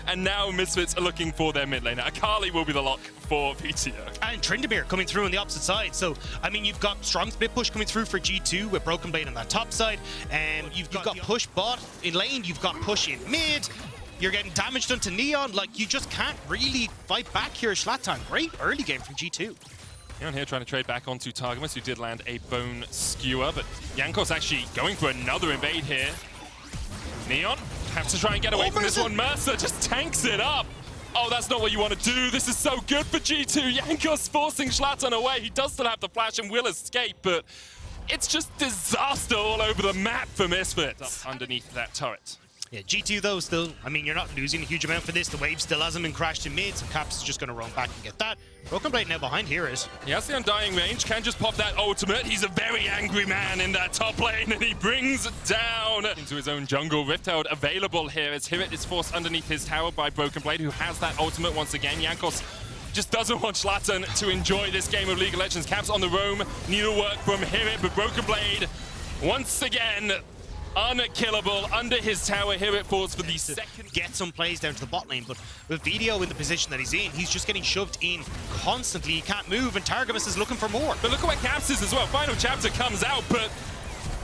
And now Misfits are looking for their mid laner. Akali will be the lock for VTO. And Tryndamere coming through on the opposite side. So, I mean, you've got strong split push coming through for G2 with Broken Blade on that top side. And you've got push bot in lane, you've got push in mid. You're getting damage done to Neon. Like, you just can't really fight back here. Zlatan, great early game from G2. Neon here trying to trade back onto Targamas, who did land a bone skewer, but Jankos actually going for another invade here. Neon have to try and get away from this one. Mercer just tanks it up. Oh, that's not what you want to do. This is so good for G2. Jankos forcing Zlatan away. He does still have the flash and will escape, but it's just disaster all over the map for Misfits. Up underneath that turret. Yeah, G2 though still, I mean, you're not losing a huge amount for this. The wave still hasn't been crashed in mid, so Caps is just going to run back and get that. Broken Blade now behind Heroes. He has the Undying range, can just pop that ultimate. He's a very angry man in that top lane, and he brings it down into his own jungle. Rifthold available here as Hirit is forced underneath his tower by Broken Blade, who has that ultimate once again. Jankos just doesn't want Zlatan to enjoy this game of League of Legends. Caps on the roam, needlework from Hirit, but Broken Blade once again unkillable under his tower. Here it falls for the second. Get some plays down to the bot lane, but with VTO in the position that he's in, he's just getting shoved in constantly. He can't move, and Targamas is looking for more. But look at where Caps is as well. Final chapter comes out, but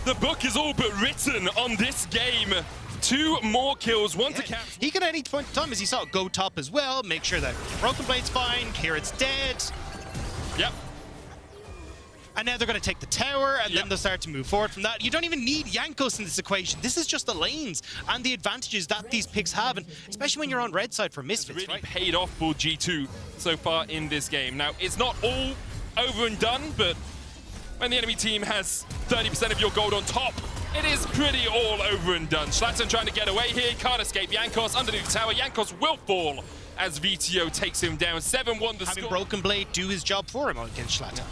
the book is all but written on this game. 2 more kills, one to Caps. He can at any point in time, as he saw, go top as well, make sure that Broken Blade's fine, Kieran's dead. Yep. And now they're going to take the tower, and then they'll start to move forward from that. You don't even need Jankos in this equation. This is just the lanes and the advantages that these picks have, and especially when you're on red side for Misfits, it's really right? paid off for G2 so far in this game. Now, it's not all over and done, but when the enemy team has 30% of your gold on top, it is pretty all over and done. Zlatan trying to get away here, can't escape Jankos underneath the tower. Jankos will fall as VTO takes him down. 7-1 the Having score. Broken Blade do his job for him against Zlatan.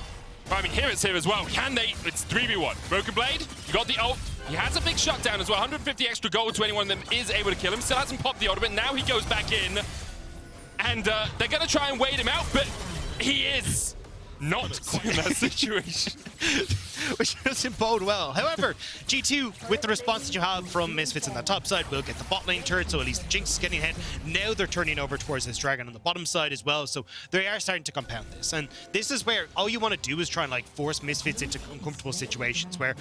I mean, here it's here as well. Can they? It's 3v1. Broken Blade, you got the ult. He has a big shutdown as well. 150 extra gold to anyone that is able to kill him. Still hasn't popped the ultimate. Now he goes back in. And they're going to try and wait him out, but he is not in that situation. Which doesn't bode well. However, G2, with the response that you have from Misfits on the top side, will get the bot lane turret, so at least Jinx is getting ahead. Now they're turning over towards this dragon on the bottom side as well, so they are starting to compound this. And this is where all you want to do is try and like force Misfits into uncomfortable situations where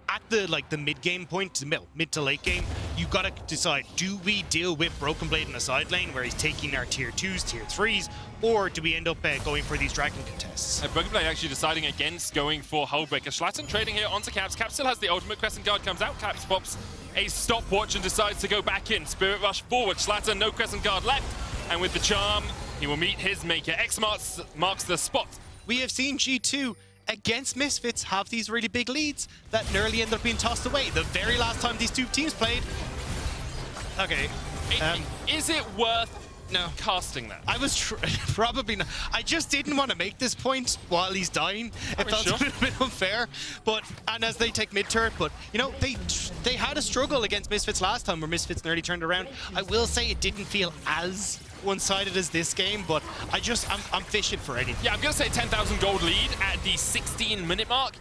at the mid-game point, mid to late game, you got to decide, do we deal with Broken Blade in the side lane where he's taking our tier 2s, tier 3s, or do we end up going for these dragon contests? Broken Blade actually deciding against going for Hullbreaker. Zlatan trading here onto Caps. Caps still has the ultimate. Crescent Guard comes out. Caps pops a stopwatch and decides to go back in. Spirit Rush forward. Zlatan, no Crescent Guard left. And with the charm, he will meet his maker. X marks the spot. We have seen G2 against Misfits have these really big leads that nearly end up being tossed away. The very last time these two teams played. Okay. Is it worth casting that? I was probably not. I just didn't want to make this point while he's dying. It felt a little bit unfair. And as they take mid turret, but you know, they had a struggle against Misfits last time where Misfits nearly turned around. I will say it didn't feel as one-sided as this game, but I'm fishing for anything. Yeah, I'm gonna say 10,000 gold lead at the 16-minute mark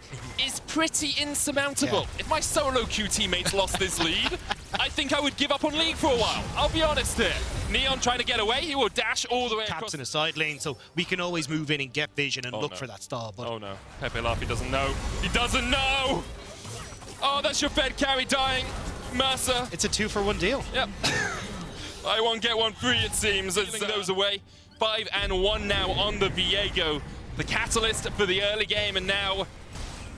is pretty insurmountable. Yeah. If my solo queue teammates lost this lead, I think I would give up on League for a while. I'll be honest here. Neon trying to get away, he will dash all the way across. Caps in a side lane, so we can always move in and get vision and look for that stall. But oh no, Pepe Laffy doesn't know. He doesn't know! Oh, that's your Fed carry dying. Mercer. It's a 2-for-1 deal. Yep. Buy one, get one free, it seems, as those away. 5-1 now on the Viego. The catalyst for the early game, and now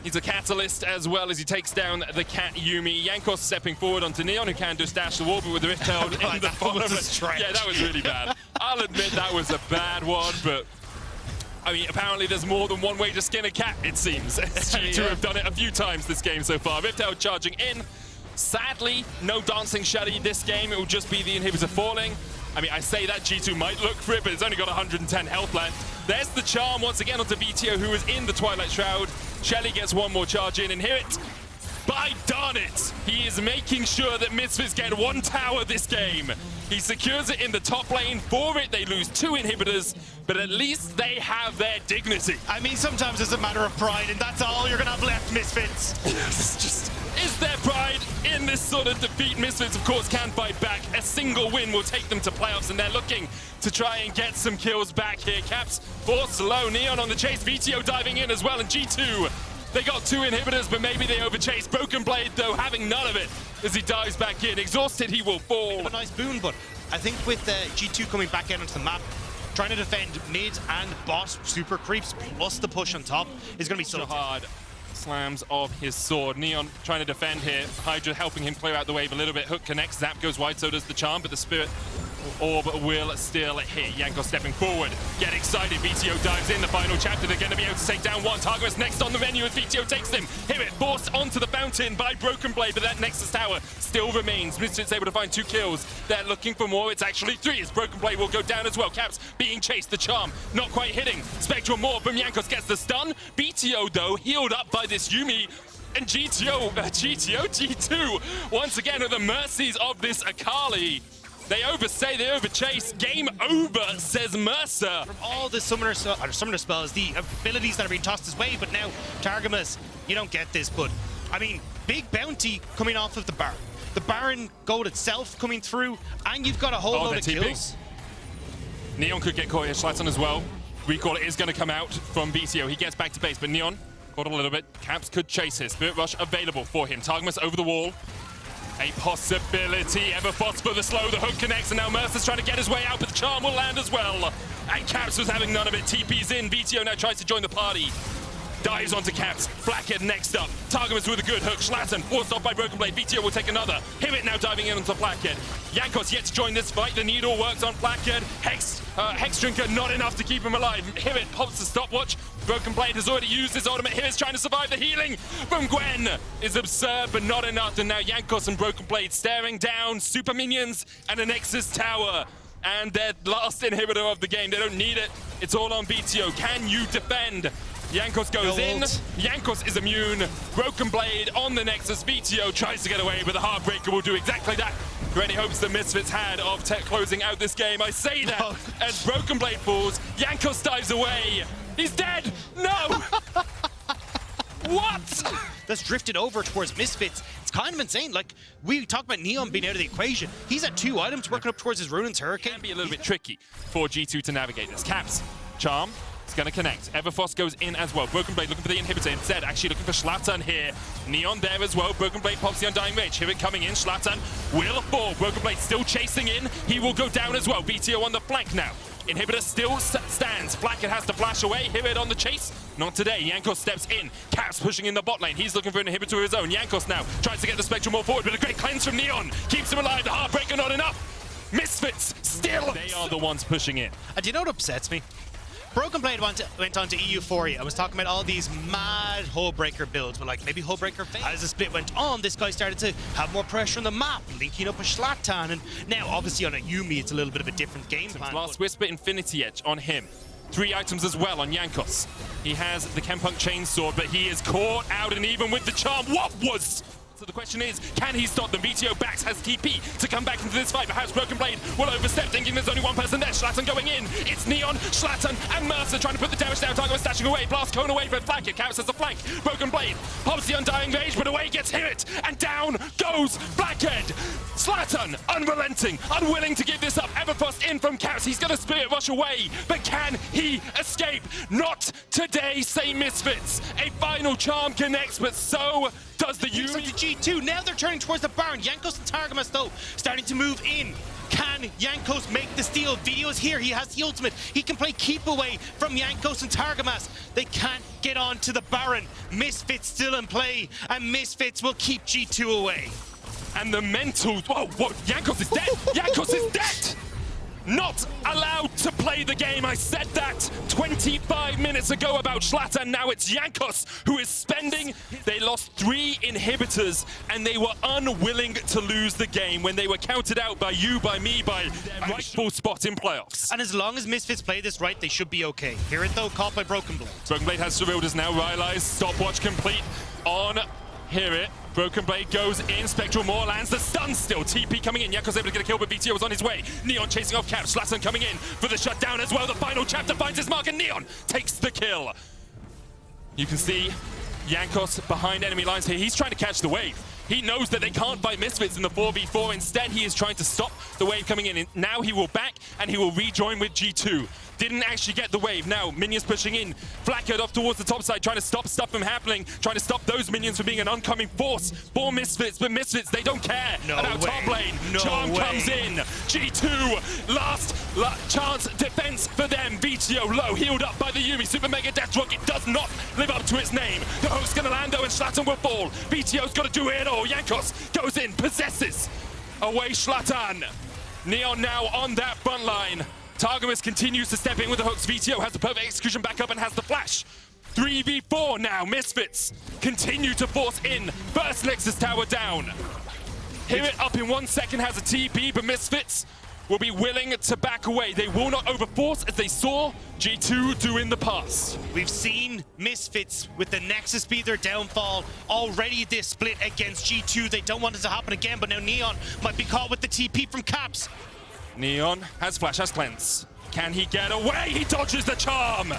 he's a catalyst as well as he takes down the cat Yumi. Jankos stepping forward onto Neon, who can just dash the wall, but with the Rifthold in the bottom. Yeah, that was really bad. I'll admit that was a bad one, but I mean, apparently there's more than one way to skin a cat, it seems. G2 have done it a few times this game so far. Rifthold charging in. Sadly, no dancing Shelly this game. It will just be the inhibitor falling. I mean, I say that G2 might look for it, but it's only got 110 health left. There's the charm once again onto VTO, who is in the Twilight Shroud. Shelly gets one more charge in, and here it. By darn it! He is making sure that Misfits get one tower this game. He secures it in the top lane. For it, they lose 2 inhibitors, but at least they have their dignity. I mean, sometimes it's a matter of pride, and that's all you're going to have left, Misfits. It's just is their pride in this sort of defeat. Misfits, of course, can fight back. A single win will take them to playoffs, and they're looking to try and get some kills back here. Caps forced low, Neon on the chase, VTO diving in as well, and G2, they got 2 inhibitors, but maybe they overchased. Broken Blade, though, having none of it as he dives back in. Exhausted, he will fall. A nice boon, but I think with G2 coming back out onto the map, trying to defend mid and bot super creeps, plus the push on top, is going to be so hard. Slams of his sword. Neon trying to defend here. Hydra helping him clear out the wave a little bit. Hook connects, Zap goes wide, so does the Charm, but the Spirit Orb will still hit. Yanko stepping forward. Get excited. VTO dives in the final chapter. They're going to be able to take down one. Targus next on the menu as VTO takes them. Hit it. Forced onto the fountain by Broken Blade, but that Nexus Tower still remains. Misfits able to find 2 kills. They're looking for more. It's actually 3 as Broken Blade will go down as well. Caps being chased. The Charm not quite hitting. Spectral Morph from Yankos gets the stun. VTO, though, healed up by this Yuumi. And G2, once again at the mercies of this Akali. They overstay, they overchase. Game over, says Mercer. From all the summoner spells, the abilities that are being tossed his way, but now Targamas, you don't get this, but I mean, big bounty coming off of the Baron. The Baron gold itself coming through, and you've got a whole load of kills. Neon could get caught here, Schlaton as well. Recall is going to come out from VTO. He gets back to base, but Neon caught a little bit. Caps could chase his Spirit Rush available for him. Targamas over the wall. A possibility. Everfoss for the slow. The hook connects, and now Mercer's trying to get his way out, but the Charm will land as well. And Caps was having none of it. TP's in. VTO now tries to join the party. Dives onto Caps. Blackhead next up. Targamas with a good hook. Schlaton forced off by Broken Blade. VTO will take another. Hibit now diving in onto Blackhead. Yankos yet to join this fight. The needle works on Blackhead. Hex Drinker not enough to keep him alive. Hibit pops the stopwatch. Broken Blade has already used his ultimate. Hibit's trying to survive. The healing from Gwen is absurd, but not enough. And now Yankos and Broken Blade staring down. Super minions and a Nexus Tower. And their last inhibitor of the game. They don't need it. It's all on VTO. Can you defend? Yankos goes in. Yankos is immune. Broken Blade on the Nexus. VTO tries to get away, but the Heartbreaker will do exactly that. For any hopes the Misfits had of closing out this game. I say that as Broken Blade falls. Yankos dives away. He's dead. No. What? That's drifted over towards Misfits. It's kind of insane. Like, we talk about Neon being out of the equation. He's at 2 items working up towards his Ruin's Hurricane. Can be a little bit tricky for G2 to navigate this. Caps, Charm. It's going to connect. Everfoss goes in as well. Broken Blade looking for the inhibitor instead. Actually looking for Schlaton here. Neon there as well. Broken Blade pops the Undying Rage. Hibit coming in. Schlaton will fall. Broken Blade still chasing in. He will go down as well. VTO on the flank now. Inhibitor still stands. Blackhead has to flash away. Hibit on the chase. Not today. Yankos steps in. Caps pushing in the bot lane. He's looking for an inhibitor of his own. Yankos now tries to get the Spectrum more forward, but a great cleanse from Neon. Keeps him alive. The Heartbreaker not enough. Misfits still. They are the ones pushing it. And do you know what upsets me? Broken Blade went on to EU4. I was talking about all these mad Hullbreaker builds, but like maybe Hullbreaker failed. As the split went on, this guy started to have more pressure on the map, linking up with Schlaton, and now obviously on a Yuumi, it's a little bit of a different game plan. Last Whisper Infinity Edge on him. 3 items as well on Yankos. He has the Chempunk Chainsword, but he is caught out, and even with the Charm, what was? So the question is, can he stop them? VTO backs has TP to come back into this fight. Perhaps Broken Blade will overstep, thinking there's only one person there. Schlaton going in. It's Neon, Schlaton, and Mercer trying to put the damage down. Target stashing away. Blast cone away from Blackhead. Counts as a flank. Broken Blade pops the Undying Rage, but away gets Hibit. And down goes Blackhead. Schlaton, unrelenting, unwilling to give this up. Everfoss in from Caps. He's going to Spirit Rush away, but can he escape? Not today, say Misfits. A final Charm connects, but so does the Yuumi. The G2, now they're turning towards the Baron. Yankos and Targamas, though, starting to move in. Can Yankos make the steal? Video's here. He has the ultimate. He can play keep away from Yankos and Targamas. They can't get on to the Baron. Misfits still in play, and Misfits will keep G2 away. And the mental... Whoa, what? Yankos is dead! Yankos is dead! Not allowed to play the game. I said that 25 minutes ago about Schlaton. Now it's Yankos who is spending. They lost 3 inhibitors, and they were unwilling to lose the game when they were counted out by you, by me, by their rightful spot in playoffs. And as long as Misfits play this right, they should be okay. Hear it though, caught by Broken Blade. Broken Blade has Surrealdas now. Rylai's stopwatch complete on Hear It. Broken Blade goes in. Spectral Maw lands the stun still. TP coming in. Yankos able to get a kill, but VTO was on his way. Neon chasing off Caps. Schlaton coming in for the shutdown as well. The final chapter finds his mark, and Neon takes the kill. You can see Jankos behind enemy lines here. He's trying to catch the wave. He knows that they can't fight Misfits in the 4v4. Instead, he is trying to stop the wave coming in. Now he will back and he will rejoin with G2. Didn't actually get the wave. Now, minions pushing in. Flackered off towards the top side, trying to stop stuff from happening, trying to stop those minions from being an oncoming force for Misfits. But Misfits, they don't care. No and now way. top lane, No Charm way. comes in. G2, last chance defense for them. VTO low, healed up by the Yumi. Super Mega Death Rocket does not live up to its name. The hook's gonna land though, and Schlatan will fall. VTO's gotta do it all. Jankos goes in, possesses away Schlatan. Neon now on that front line. Targamas continues to step in with the hooks. VTO has the perfect execution back up and has the flash. 3v4 now. Misfits continue to force in. First Nexus tower down. Hear it up in 1 second, has a TP, but Misfits will be willing to back away. They will not overforce as they saw G2 do in the past. We've seen Misfits with the Nexus be their downfall. Already this split against G2. They don't want it to happen again, but now Neon might be caught with the TP from Caps. Neon has flash, has cleanse. Can he get away? He dodges the charm.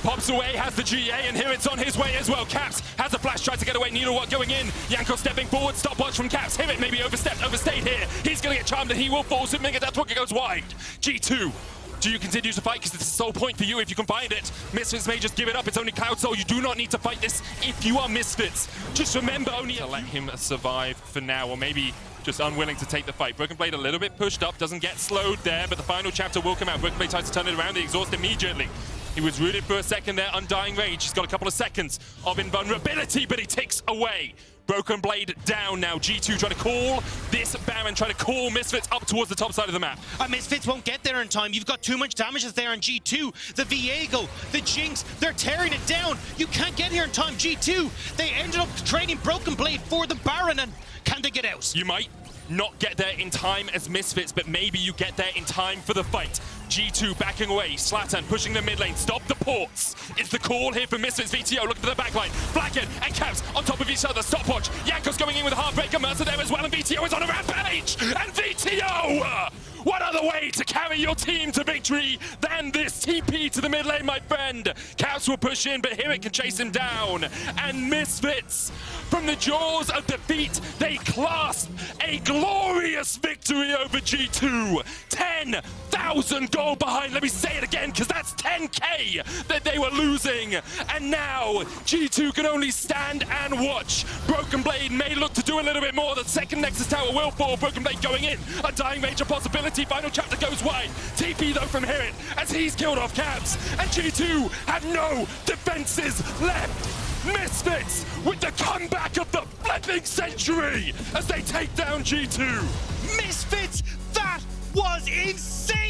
Pops away, has the GA, and here it's on his way as well. Caps has a flash, tries to get away. Needlewatt going in. Yanko stepping forward, stopwatch from Caps. Hit it, maybe overstepped, overstayed here. He's going to get charmed and he will fall. So Mega Death Rocket goes wide. G2. Do you continue to fight? Because it's the sole point for you if you can find it. Misfits may just give it up. It's only Cloud Soul. You do not need to fight this if you are Misfits. Just remember only to let him survive for now, or maybe just unwilling to take the fight. Broken Blade a little bit pushed up, doesn't get slowed there, but the final chapter will come out. Broken Blade tries to turn it around, they exhaust immediately. He was rooted for a second there, Undying Rage. He's got a couple of seconds of invulnerability, but he ticks away. Broken Blade down now. G2 trying to call this Baron, trying to call Misfits up towards the top side of the map. Misfits won't get there in time. You've got too much damage there on G2. The Viego, the Jinx, they're tearing it down. You can't get here in time. G2, they ended up trading Broken Blade for the Baron, and can they get out? You might not get there in time as Misfits, but maybe you get there in time for the fight. G2 backing away, Schlatan pushing the mid lane, stop the ports. It's the call here for Misfits. VTO looking for the backline. Blacken and Caps on top of each other, stopwatch. Jankos going in with a Heartbreaker, Mercer there as well, and VTO is on a rampage! And VTO! What other way to carry your team to victory than this TP to the mid lane, my friend? Caps will push in, but here it can chase him down. And Misfits, from the jaws of defeat, they clasp a glorious victory over G2. 10,000 gold behind. Let me say it again, because that's 10K that they were losing. And now G2 can only stand and watch. Broken Blade may look to do a little bit more. The second Nexus tower will fall. Broken Blade going in. Undying Rage a possibility. Final chapter goes wide. TP though from Hirit as he's killed off Caps. And G2 have no defenses left. Misfits with the comeback of the flipping century as they take down G2. Misfits, that was insane!